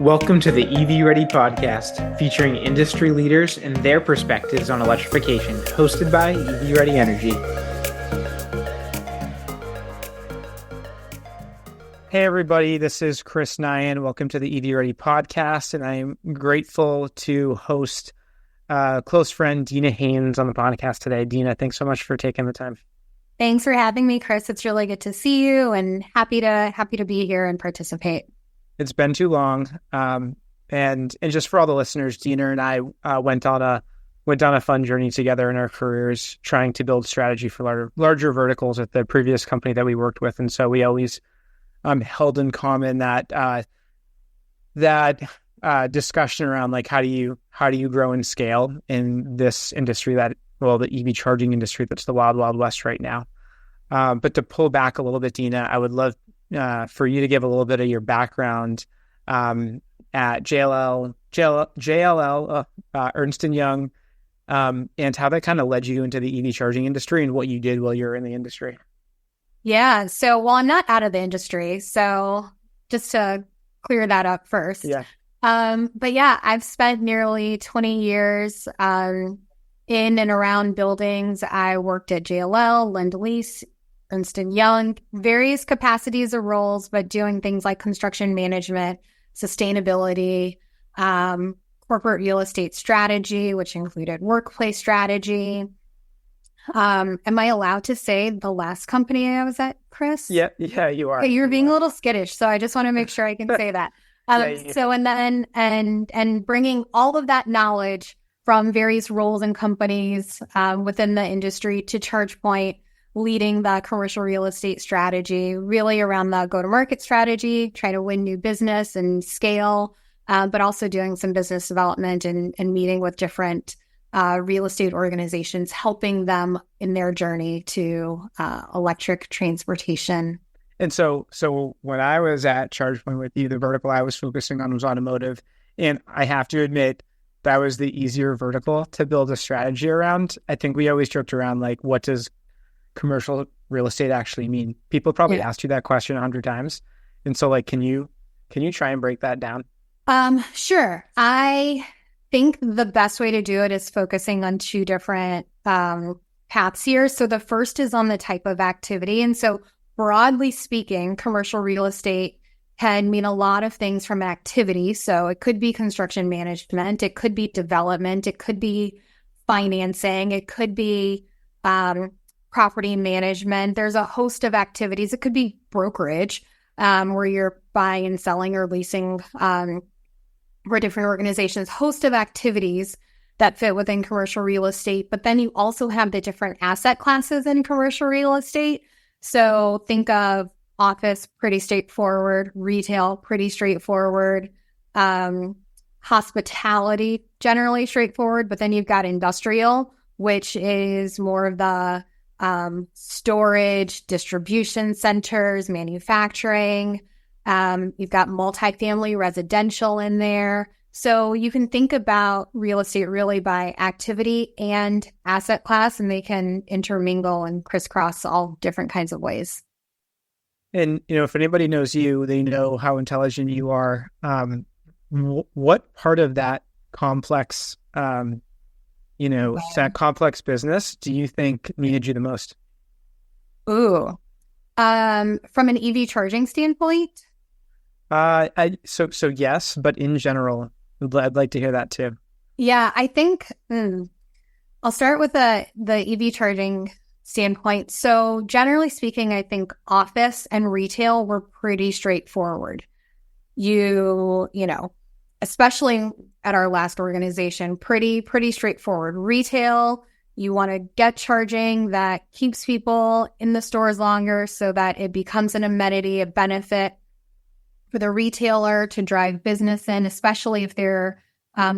Welcome to the EV Ready podcast, featuring industry leaders and their perspectives on electrification, hosted by EV Ready Energy. Hey everybody, this is Chris Nyan. Welcome to the EV Ready podcast, and I'm grateful to host close friend Deana Haynes on the podcast today. Deana, thanks so much for taking the time. Thanks for having me, Chris. It's really good to see you, and happy to be here and participate. It's been too long, and just for all the listeners, Deana and I went on a fun journey together in our careers, trying to build strategy for larger verticals at the previous company that we worked with, and so we always held in common that discussion around like how do you grow and scale in this industry the EV charging industry that's the wild west right now. But to pull back a little bit, Deana, I would love for you to give a little bit of your background at JLL, Ernst & Young, and how that kind of led you into the EV charging industry and what you did while you were in the industry. Yeah. So, I'm not out of the industry, so just to clear that up first. Yeah. But yeah, I've spent nearly 20 years in and around buildings. I worked at JLL, Lend-Lease, Ernst & Young, various capacities of roles, but doing things like construction management, sustainability, corporate real estate strategy, which included workplace strategy. Am I allowed to say the last company I was at, Chris? Yeah, you are. Okay, you're being a little skittish, so I just want to make sure I can say that. So, and then bringing all of that knowledge from various roles and companies within the industry to Chargepoint, leading the commercial real estate strategy, really around the go-to-market strategy, try to win new business and scale, but also doing some business development and meeting with different real estate organizations, helping them in their journey to electric transportation. And so when I was at Chargepoint with you, the vertical I was focusing on was automotive. And I have to admit, that was the easier vertical to build a strategy around. I think we always joked around, like, what does commercial real estate actually mean? People probably asked you that question 100 times. And so, like, can you try and break that down? Sure. I think the best way to do it is focusing on two different paths here. So the first is on the type of activity. And so broadly speaking, commercial real estate can mean a lot of things from activity. So it could be construction management, it could be development, it could be financing, it could be property management. There's a host of activities. It could be brokerage, where you're buying and selling or leasing for different organizations, host of activities that fit within commercial real estate. But then you also have the different asset classes in commercial real estate. So think of office, pretty straightforward, retail, pretty straightforward, hospitality, generally straightforward. But then you've got industrial, which is more of the storage, distribution centers, manufacturing. You've got multifamily residential in there. So you can think about real estate really by activity and asset class, and they can intermingle and crisscross all different kinds of ways. And, if anybody knows you, they know how intelligent you are. What part of that complex that complex business do you think needed you the most? Ooh, from an EV charging standpoint? So yes, but in general, I'd like to hear that too. Yeah, I think I'll start with the EV charging standpoint. So generally speaking, I think office and retail were pretty straightforward. Especially at our last organization, pretty straightforward. Retail, you want to get charging that keeps people in the stores longer so that it becomes an amenity, a benefit for the retailer to drive business in, especially if they're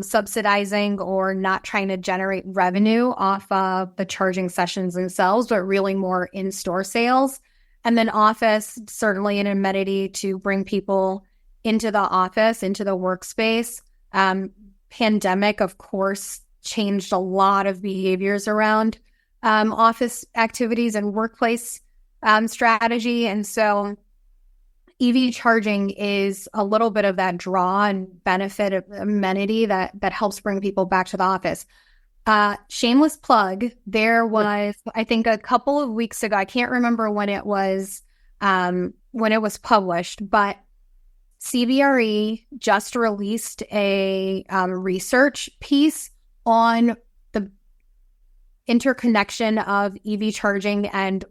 subsidizing or not trying to generate revenue off of the charging sessions themselves, but really more in-store sales. And then office, certainly an amenity to bring people into the office, into the workspace. Pandemic, of course, changed a lot of behaviors around office activities and workplace strategy. And so EV charging is a little bit of that draw and benefit of amenity that helps bring people back to the office. Shameless plug. There was, I think, a couple of weeks ago, I can't remember when it was published, but CBRE just released a research piece on the interconnection of EV charging and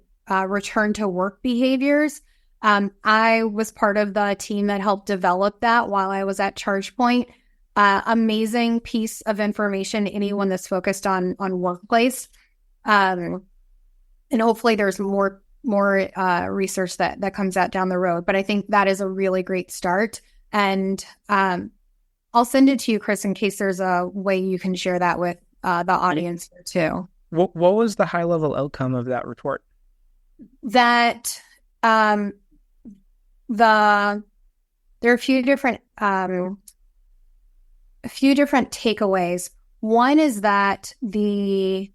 return to work behaviors. I was part of the team that helped develop that while I was at ChargePoint. Amazing piece of information, anyone that's focused on workplace. And hopefully there's more research that comes out down the road. But I think that is a really great start. And I'll send it to you, Chris, in case there's a way you can share that with the audience here too. What was the high level outcome of that report? That there are a few different takeaways. One is that the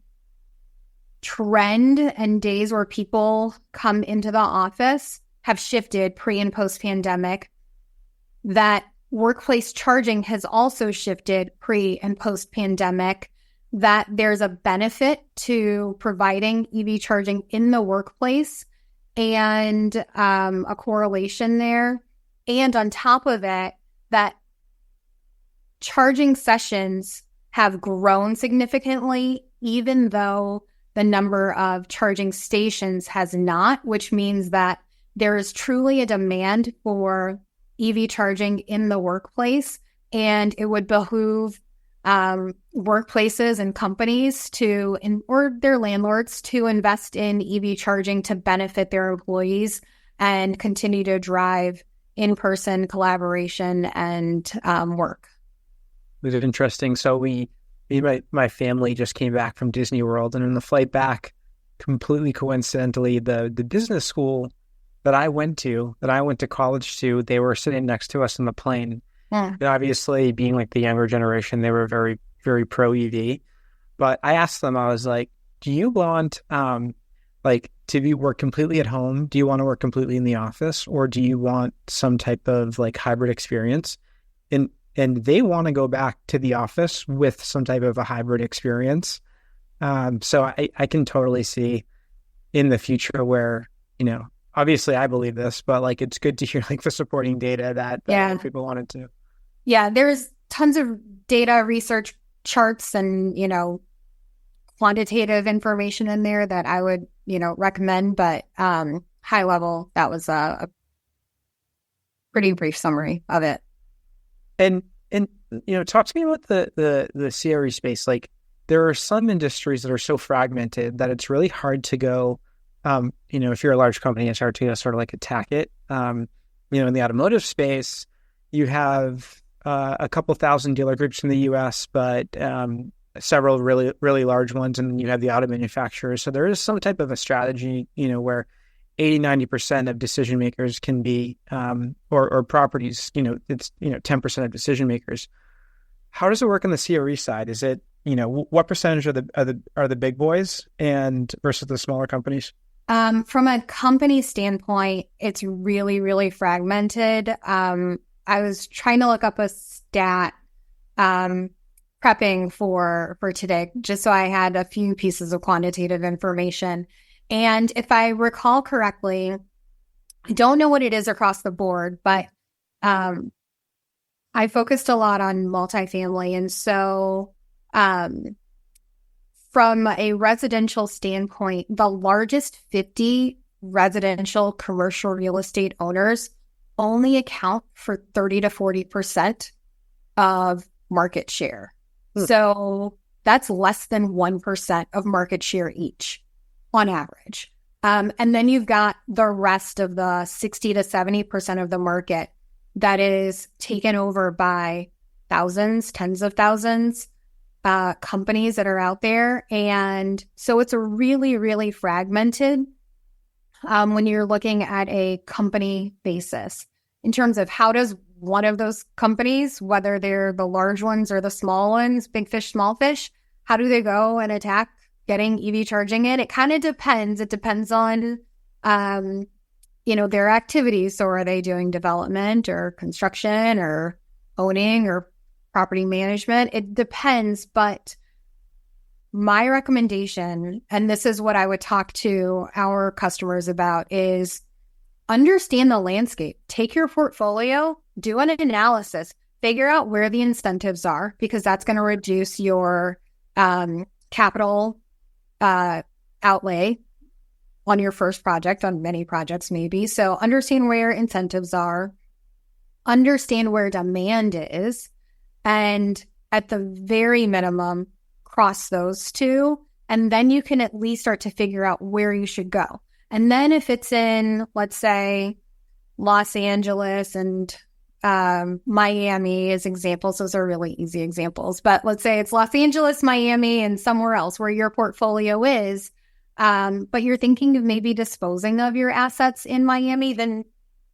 trend and days where people come into the office have shifted pre and post pandemic. That workplace charging has also shifted pre and post pandemic. That there's a benefit to providing EV charging in the workplace and a correlation there. And on top of it, that charging sessions have grown significantly, even though the number of charging stations has not, which means that there is truly a demand for EV charging in the workplace. And it would behoove workplaces and companies or their landlords to invest in EV charging to benefit their employees and continue to drive in-person collaboration and work. It was interesting. So my family just came back from Disney World, and on the flight back, completely coincidentally, the business school that I went to college to, they were sitting next to us on the plane. Yeah. And obviously, being like the younger generation, they were very, very pro EV. But I asked them, I was like, do you want to work completely at home? Do you want to work completely in the office? Or do you want some type of like hybrid experience? And they want to go back to the office with some type of a hybrid experience. So I can totally see in the future where, obviously I believe this, but like, it's good to hear like the supporting data that people wanted to. Yeah, there's tons of data, research, charts, and, quantitative information in there that I would, recommend. But high level, that was a pretty brief summary of it. And talk to me about the CRE space. Like, there are some industries that are so fragmented that it's really hard to go, if you're a large company, it's hard to sort of like attack it. In the automotive space, you have a couple thousand dealer groups in the US, but several really, really large ones. And then you have the auto manufacturers. So there is some type of a strategy, where 80-90% of decision makers can be, or properties, it's, 10% of decision makers. How does it work on the CRE side? Is it, what percentage are the big boys and versus the smaller companies? From a company standpoint, it's really, really fragmented. I was trying to look up a stat, prepping for today, just so I had a few pieces of quantitative information. And if I recall correctly, I don't know what it is across the board, but I focused a lot on multifamily. And so from a residential standpoint, the largest 50 residential commercial real estate owners only account for 30 to 40% of market share. So that's less than 1% of market share each on average. And then you've got the rest of the 60 to 70% of the market that is taken over by thousands, tens of thousands, companies that are out there. And so it's a really, really fragmented when you're looking at a company basis in terms of how does one of those companies, whether they're the large ones or the small ones, big fish, small fish, how do they go and attack getting EV charging in? It kind of depends. It depends on their activities. So are they doing development or construction or owning or property management? It depends. But my recommendation, and this is what I would talk to our customers about, is understand the landscape. Take your portfolio, do an analysis, figure out where the incentives are, because that's going to reduce your capital outlay on your first project, on many projects maybe. So understand where incentives are, understand where demand is, and at the very minimum, cross those two. And then you can at least start to figure out where you should go. And then if it's in, let's say, Los Angeles and Miami as examples, those are really easy examples. But let's say it's Los Angeles, Miami, and somewhere else where your portfolio is, but you're thinking of maybe disposing of your assets in Miami, then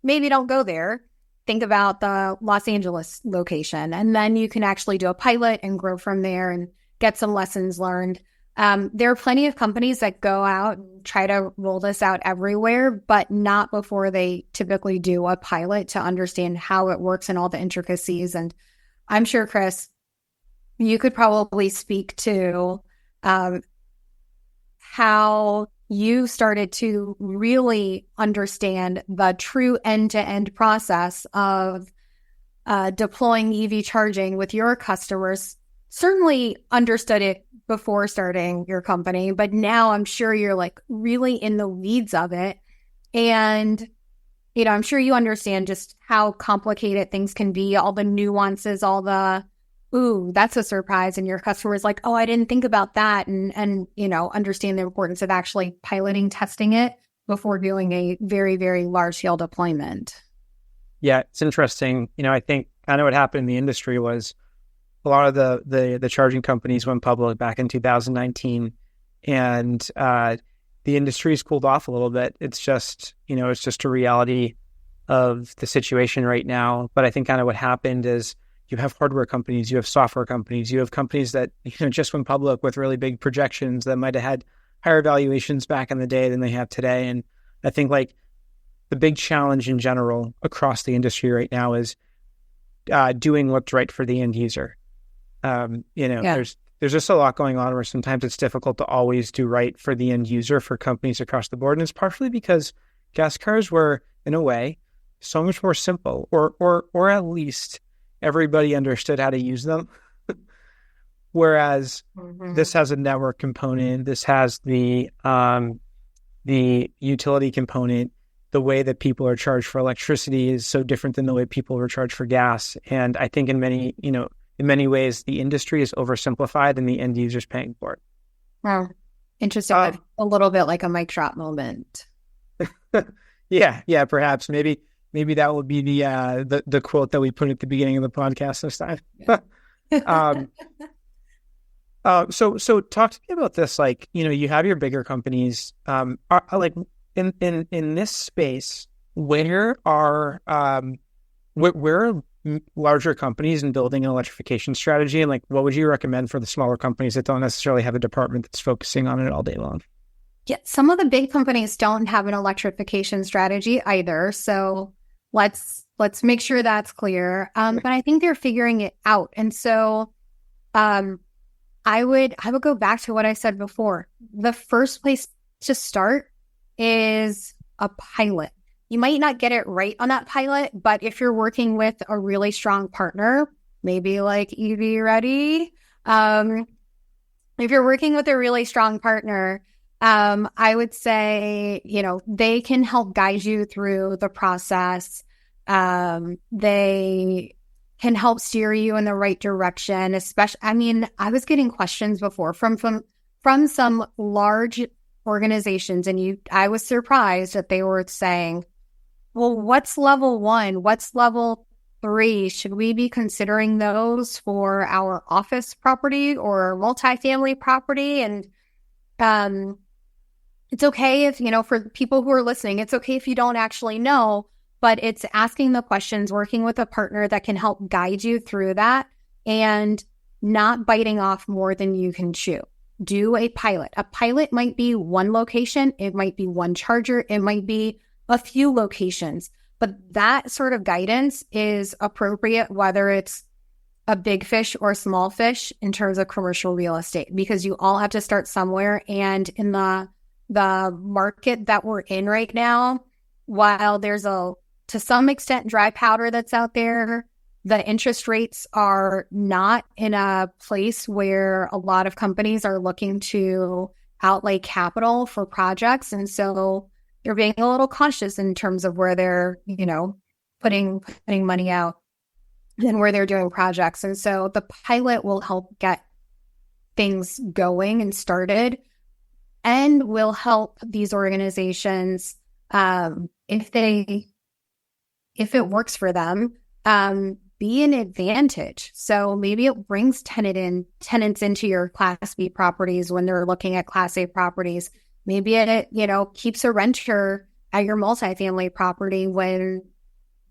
maybe don't go there. Think about the Los Angeles location, and then you can actually do a pilot and grow from there and get some lessons learned. There are plenty of companies that go out and try to roll this out everywhere, but not before they typically do a pilot to understand how it works and all the intricacies. And I'm sure, Chris, you could probably speak to how you started to really understand the true end-to-end process of deploying EV charging with your customers. Certainly understood it before starting your company, but now I'm sure you're like really in the weeds of it. And, I'm sure you understand just how complicated things can be, all the nuances, all the, ooh, that's a surprise. And your customer's like, oh, I didn't think about that. And understand the importance of actually piloting, testing it before doing a very, very large scale deployment. Yeah, it's interesting. I think kind of what happened in the industry was a lot of the charging companies went public back in 2019, and the industry's cooled off a little bit. It's just, it's just a reality of the situation right now. But I think kind of what happened is you have hardware companies, you have software companies, you have companies that, just went public with really big projections that might have had higher valuations back in the day than they have today. And I think like the big challenge in general across the industry right now is doing what's right for the end user. There's just a lot going on where sometimes it's difficult to always do right for the end user for companies across the board. And it's partially because gas cars were, in a way, so much more simple, or at least everybody understood how to use them. Whereas this has a network component, this has the utility component. The way that people are charged for electricity is so different than the way people are charged for gas. And I think in many ways, the industry is oversimplified and the end user's paying for it. Wow. Interesting. A little bit like a mic drop moment. Yeah, perhaps. Maybe that will be the quote that we put at the beginning of the podcast this time. So talk to me about this. Like, you have your bigger companies, like in this space, where are larger companies in building an electrification strategy, and like what would you recommend for the smaller companies that don't necessarily have a department that's focusing on it all day long? Yeah, some of the big companies don't have an electrification strategy either. So let's make sure that's clear. But I think they're figuring it out. And so I would go back to what I said before. The first place to start is a pilot. You might not get it right on that pilot, but if you're working with a really strong partner, maybe like EV Ready, if you're working with a really strong partner, I would say, they can help guide you through the process. They can help steer you in the right direction, especially, I was getting questions before from some large organizations, and I was surprised that they were saying, well, what's level 1? What's level 3? Should we be considering those for our office property or multifamily property? And it's okay if, for people who are listening, it's okay if you don't actually know, but it's asking the questions, working with a partner that can help guide you through that, and not biting off more than you can chew. Do a pilot. A pilot might be one location. It might be one charger. It might be a few locations. But that sort of guidance is appropriate, whether it's a big fish or small fish in terms of commercial real estate, because you all have to start somewhere. And in the market that we're in right now, while there's to some extent dry powder that's out there, the interest rates are not in a place where a lot of companies are looking to outlay capital for projects. And so they're being a little cautious in terms of where they're, putting money out and where they're doing projects. And so the pilot will help get things going and started, and will help these organizations, if it works for them, be an advantage. So maybe it brings tenants into your Class B properties when they're looking at Class A properties. Maybe it, keeps a renter at your multifamily property when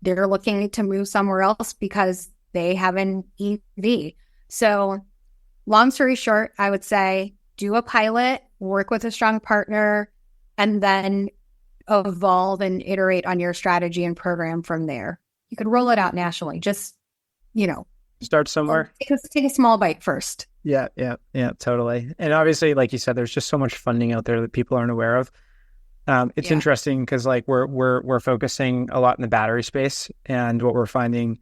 they're looking to move somewhere else because they have an EV. So long story short, I would say do a pilot, work with a strong partner, and then evolve and iterate on your strategy and program from there. You could roll it out nationally. Just, start somewhere. Take a small bite first. Yeah, totally. And obviously, like you said, there's just so much funding out there that people aren't aware of. It's interesting because we're focusing a lot in the battery space, and what we're finding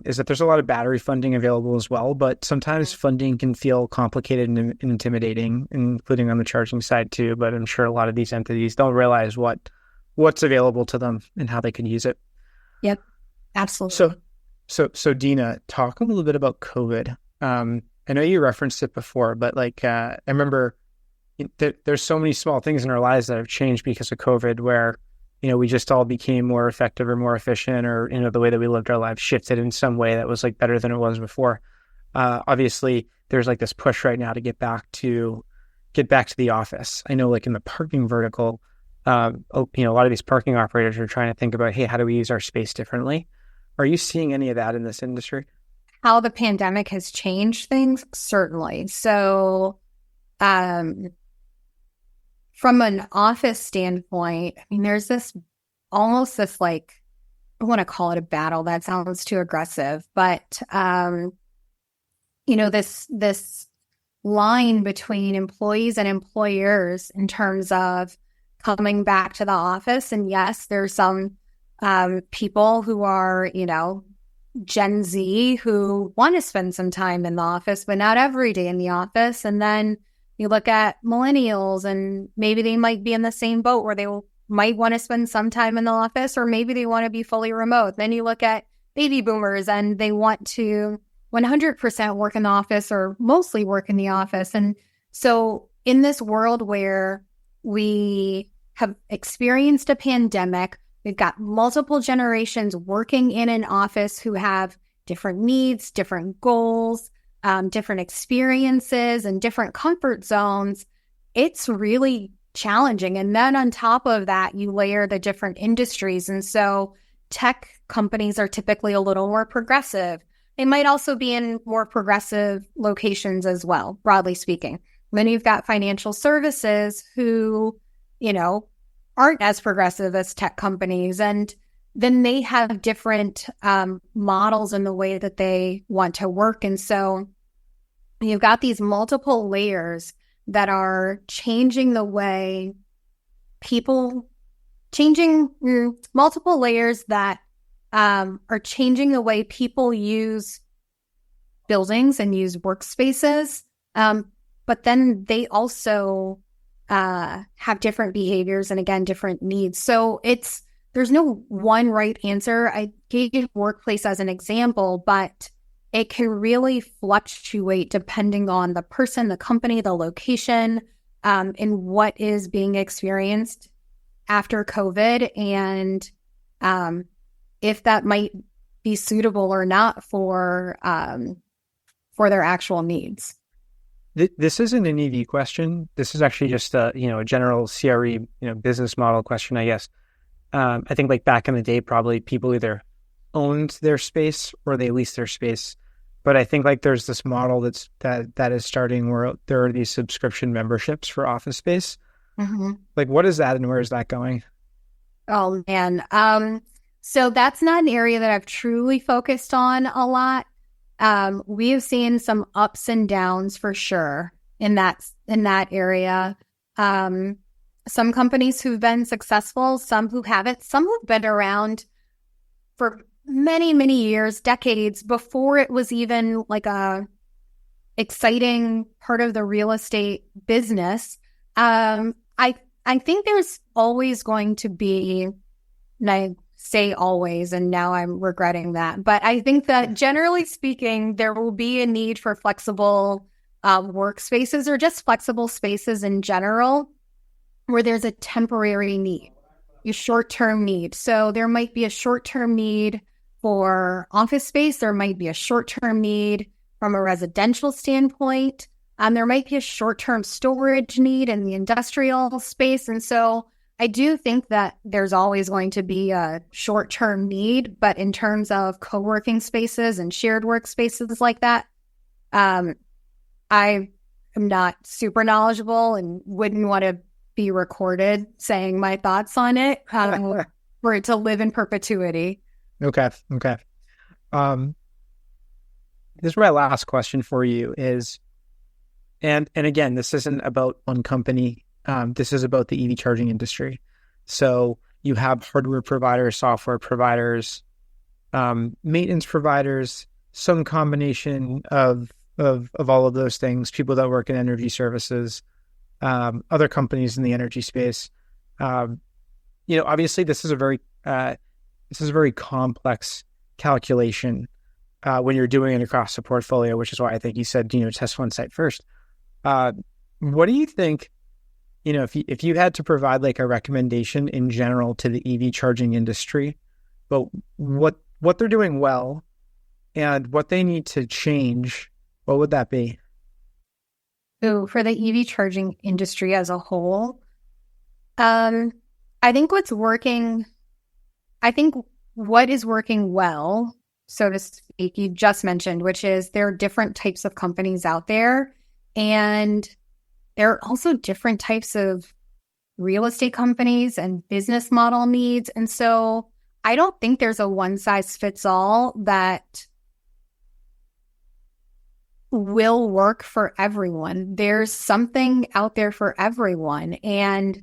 is that there's a lot of battery funding available as well, but sometimes funding can feel complicated and intimidating, including on the charging side too. But I'm sure a lot of these entities don't realize what's available to them and how they can use it. Yep, absolutely. So Deana, talk a little bit about COVID. I know you referenced it before, but I remember there's so many small things in our lives that have changed because of COVID, where we just all became more effective or more efficient, or the way that we lived our lives shifted in some way that was better than it was before. Obviously, there's this push right now to get back to the office. I know, in the parking vertical, a lot of these parking operators are trying to think about, hey, how do we use our space differently? Are you seeing any of that in this industry? How the pandemic has changed things? Certainly. So, from an office standpoint, there's this almost this I want to call it a battle. That sounds too aggressive, but this line between employees and employers in terms of coming back to the office. And yes, there's some people who are, Gen Z who want to spend some time in the office, but not every day in the office. And then you look at millennials, and maybe they might be in the same boat where they might want to spend some time in the office, or maybe they want to be fully remote. Then you look at baby boomers, and they want to 100% work in the office or mostly work in the office. And so in this world where we have experienced a pandemic, we've got multiple generations working in an office who have different needs, different goals, different experiences, and different comfort zones. It's really challenging. And then on top of that, you layer the different industries. And so tech companies are typically a little more progressive. They might also be in more progressive locations as well, broadly speaking. Then you've got financial services who, aren't as progressive as tech companies. And then they have different models in the way that they want to work. And so you've got these multiple layers that are changing the way multiple layers that are changing the way people use buildings and use workspaces. But then they also have different behaviors and, again, different needs. So there's no one right answer. I gave workplace as an example, but it can really fluctuate depending on the person, the company, the location, and what is being experienced after COVID, and if that might be suitable or not for their actual needs. This isn't an EV question. This is actually just a general CRE business model question, I guess. I think back in the day, probably people either owned their space or they leased their space. But I think there's this model that is starting where there are these subscription memberships for office space. Mm-hmm. What is that, and where is that going? Oh man. So that's not an area that I've truly focused on a lot. We have seen some ups and downs for sure in that area. Some companies who've been successful, some who haven't, some who've been around for many, many years, decades before it was even like a exciting part of the real estate business. I think there's always going to be, and I say always, and now I'm regretting that, but I think that generally speaking, there will be a need for flexible workspaces or just flexible spaces in general where there's a temporary need, a short-term need. So there might be a short-term need for office space. There might be a short-term need from a residential standpoint. There might be a short-term storage need in the industrial space. And so I do think that there's always going to be a short-term need, but in terms of co-working spaces and shared workspaces like that, I am not super knowledgeable and wouldn't want to be recorded saying my thoughts on it for it to live in perpetuity. Okay. This is my last question for you is, and again, this isn't about one company. This is about the EV charging industry. So you have hardware providers, software providers, maintenance providers, some combination of all of those things, people that work in energy services, other companies in the energy space. Obviously this is a very complex calculation when you're doing it across the portfolio, which is why I think you said, test one site first. What do you think, if you had to provide like a recommendation in general to the EV charging industry, but what they're doing well and what they need to change, what would that be? So for the EV charging industry as a whole, I think what is working well, so to speak, you just mentioned, which is there are different types of companies out there, and there are also different types of real estate companies and business model needs. And so I don't think there's a one size fits all that will work for everyone. There's something out there for everyone. And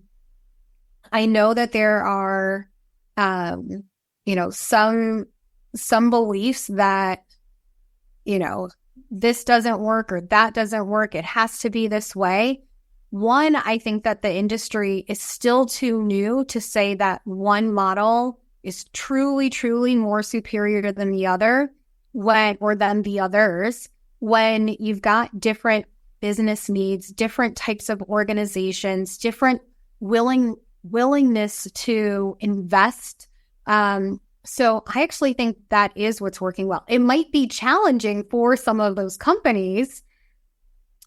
I know that there are, some beliefs that, this doesn't work or that doesn't work. It has to be this way. One, I think that the industry is still too new to say that one model is truly, truly more superior than the other than the others when you've got different business needs, different types of organizations, different willingness to invest. So I actually think that is what's working well. It might be challenging for some of those companies,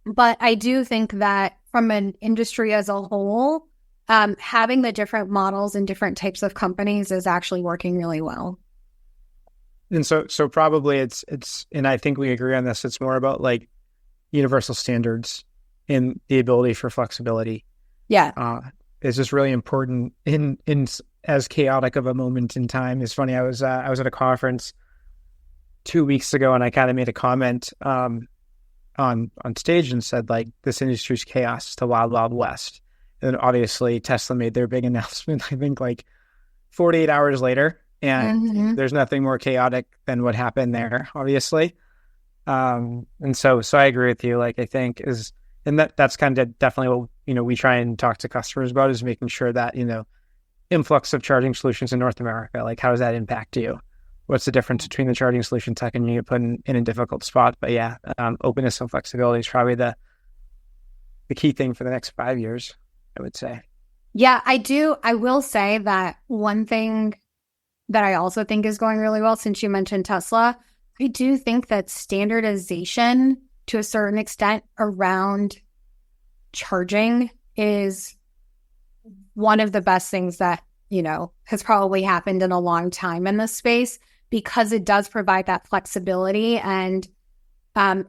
but I do think that from an industry as a whole, having the different models and different types of companies is actually working really well. And so probably it's, and I think we agree on this, it's more about like universal standards and the ability for flexibility. Yeah. Is just really important in as chaotic of a moment in time. It's funny. I was at a conference 2 weeks ago and I kind of made a comment, on stage and said like, this industry's chaos, it's the wild, wild west. And obviously Tesla made their big announcement, I think like 48 hours later. And there's nothing more chaotic than what happened there, obviously. And so I agree with you. Like, I think that's kind of definitely what, we try and talk to customers about is making sure that, influx of charging solutions in North America, like how does that impact you? What's the difference between the charging solution tech and you get put in a difficult spot? But yeah, openness and flexibility is probably the key thing for the next 5 years, I would say. Yeah, I do. I will say that one thing that I also think is going really well, since you mentioned Tesla, I do think that standardization to a certain extent around charging is one of the best things that, has probably happened in a long time in this space, because it does provide that flexibility and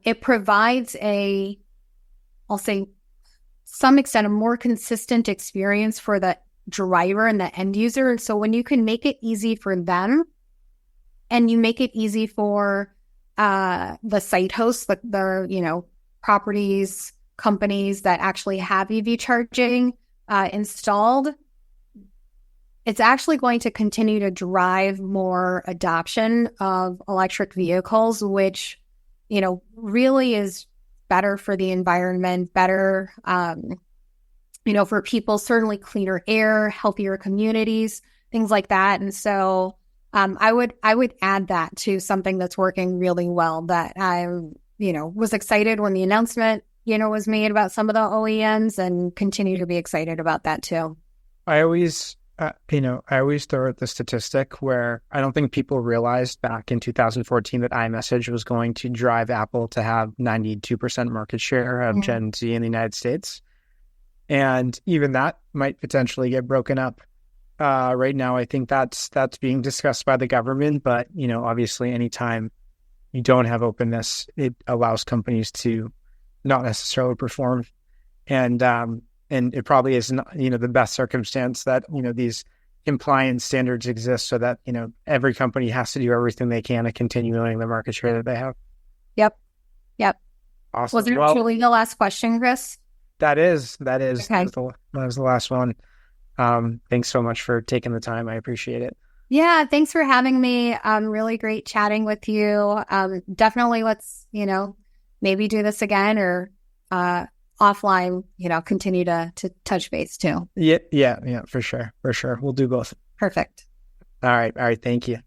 it provides I'll say some extent, a more consistent experience for the driver and the end user. And so when you can make it easy for them and you make it easy for the site hosts, the properties, companies that actually have EV charging installed, it's actually going to continue to drive more adoption of electric vehicles, which, really is better for the environment, better, for people, certainly cleaner air, healthier communities, things like that. And so I would add that to something that's working really well, that I, was excited when the announcement, was made about some of the OEMs, and continue to be excited about that too. I always throw out the statistic where I don't think people realized back in 2014 that iMessage was going to drive Apple to have 92% market share of Gen Z in the United States. And even that might potentially get broken up. Right now, I think that's being discussed by the government. But, obviously, anytime you don't have openness, it allows companies to not necessarily perform. And it probably is not, the best circumstance that, these compliance standards exist so that, every company has to do everything they can to continue winning the market share that they have. Yep. Awesome. Was there truly the last question, Chris? That is. Okay. That was the last one. Thanks so much for taking the time. I appreciate it. Yeah, thanks for having me. Really great chatting with you. Definitely let's, maybe do this again, or offline, continue to touch base too. Yeah, for sure. We'll do both. Perfect. All right. Thank you.